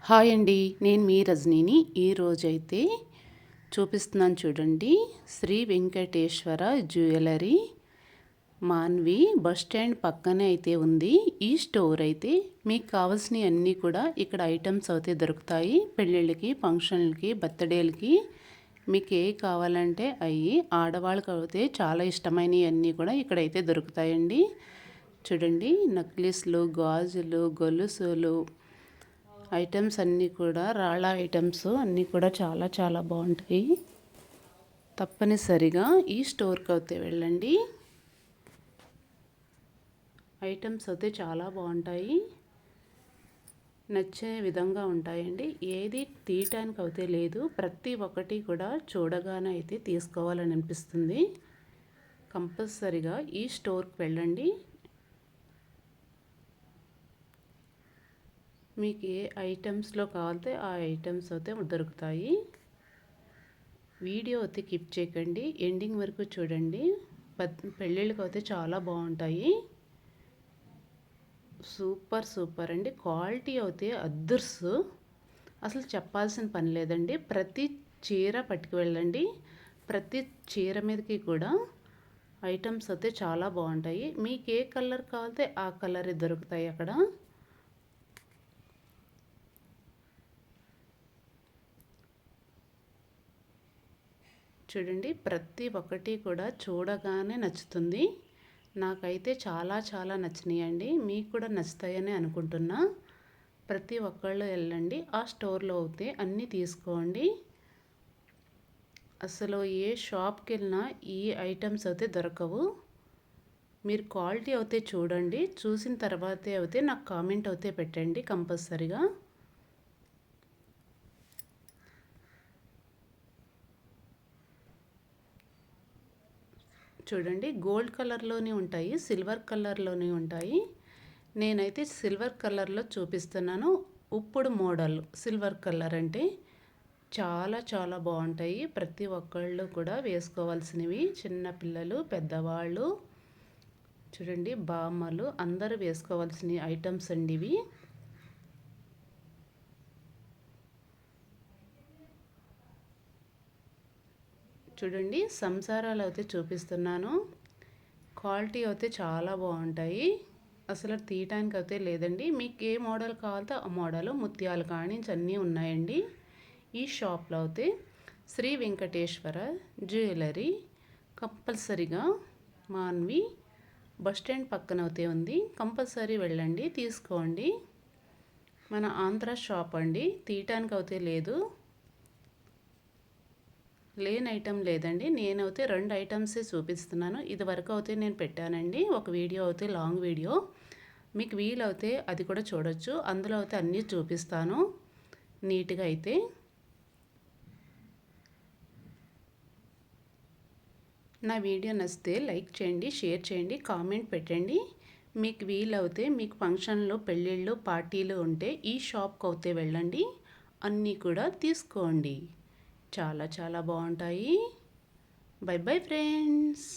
Hi అండి, నేను మీ రజనీని. ఈరోజైతే చూపిస్తున్నాను చూడండి. Shri Venkateswara jewellery Manvi bus stand పక్కనే అయితే ఉంది. ఈ స్టోర్ అయితే మీకు కావాల్సినవి అన్నీ కూడా ఇక్కడ ఐటమ్స్ అయితే దొరుకుతాయి. పెళ్ళిళ్ళకి, ఫంక్షన్లకి, బర్త్డేలకి మీకు ఏ కావాలంటే అవి. ఆడవాళ్ళకి అయితే చాలా ఇష్టమైనవి అన్నీ కూడా ఇక్కడైతే దొరుకుతాయండి. చూడండి, నక్లీస్లు, గాజులు, గొలుసులు ఐటమ్స్ అన్నీ కూడా, రాళ్ళ ఐటమ్స్ అన్నీ కూడా చాలా చాలా బాగుంటాయి. తప్పనిసరిగా ఈ స్టోర్కి అయితే వెళ్ళండి. ఐటమ్స్ అయితే చాలా బాగుంటాయి, నచ్చే విధంగా ఉంటాయండి. ఏది తీయటానికి అయితే లేదు, ప్రతి ఒక్కటి కూడా చూడగానే అయితే తీసుకోవాలని అనిపిస్తుంది. కంపల్సరిగా ఈ స్టోర్కి వెళ్ళండి. మీకు ఏ ఐటమ్స్లో కావాలితే ఆ ఐటమ్స్ అయితే దొరుకుతాయి. వీడియో అయితే కిప్ చేయకండి, ఎండింగ్ వరకు చూడండి. పెళ్ళిళ్ళకి అయితే చాలా బాగుంటాయి. సూపర్ సూపర్ అండి. క్వాలిటీ అయితే అద్దుర్సు, అసలు చెప్పాల్సిన పని లేదండి. ప్రతి చీర పట్టుకు వెళ్ళండి. ప్రతి చీర మీదకి కూడా ఐటమ్స్ అయితే చాలా బాగుంటాయి. మీకు ఏ కలర్ కావాలితే ఆ కలర్ దొరుకుతాయి అక్కడ. చూడండి, ప్రతి ఒక్కటి కూడా చూడగానే నచ్చుతుంది. నాకైతే చాలా చాలా నచ్చినాయండి. మీకు కూడా నచ్చుతాయని అనుకుంటున్నా. ప్రతి ఒక్కళ్ళు వెళ్ళండి, ఆ స్టోర్లో అయితే అన్నీ తీసుకోండి. అసలు ఏ షాప్కి వెళ్ళినా ఈ ఐటమ్స్ అయితే దొరకవు. మీరు క్వాలిటీ అయితే చూడండి, చూసిన తర్వాతే అయితే నాకు కామెంట్ అయితే పెట్టండి కంపల్సరిగా. చూడండి, గోల్డ్ కలర్లోనే ఉంటాయి, సిల్వర్ కలర్లోనే ఉంటాయి. నేనైతే సిల్వర్ కలర్లో చూపిస్తున్నాను. ఇప్పుడు మోడల్ సిల్వర్ కలర్ అంటే చాలా చాలా బాగుంటాయి. ప్రతి ఒక్కళ్ళు కూడా వేసుకోవాల్సినవి, చిన్నపిల్లలు, పెద్దవాళ్ళు, చూడండి బామ్మలు అందరూ వేసుకోవాల్సిన ఐటమ్స్ అండి ఇవి. చూడండి, సంసారాలు అయితే చూపిస్తున్నాను. క్వాలిటీ అయితే చాలా బాగుంటాయి, అసలు తీయటానికి అయితే లేదండి. మీకు ఏ మోడల్ కావాలో ఆ మోడల్, ముత్యాలు కానించి అన్నీ ఉన్నాయండి. ఈ షాప్లో అయితే శ్రీ వెంకటేశ్వర జ్యువెలరీ కంపల్సరిగా మాన్వి బస్ స్టాండ్ పక్కన అయితే ఉంది. కంపల్సరీ వెళ్ళండి, తీసుకోండి. మన ఆంధ్ర షాప్ అండి, తీయటానికి అయితే లేదు, లేని ఐటెం లేదండి. నేనైతే 2 ఐటమ్సే చూపిస్తున్నాను. ఇది వరకు అయితే నేను పెట్టానండి ఒక వీడియో అయితే, లాంగ్ వీడియో. మీకు వీలైతే అది కూడా చూడొచ్చు. అందులో అయితే అన్నీ చూపిస్తాను నీట్గా అయితే. నా వీడియో నచ్చితే లైక్ చేయండి, షేర్ చేయండి, కామెంట్ పెట్టండి. మీకు వీలైతే, మీకు ఫంక్షన్లు, పెళ్ళిళ్ళు, పార్టీలు ఉంటే ఈ షాప్కి అయితే వెళ్ళండి, అన్నీ కూడా తీసుకోండి. చాలా చాలా బాగుంటాయి. By bye friends.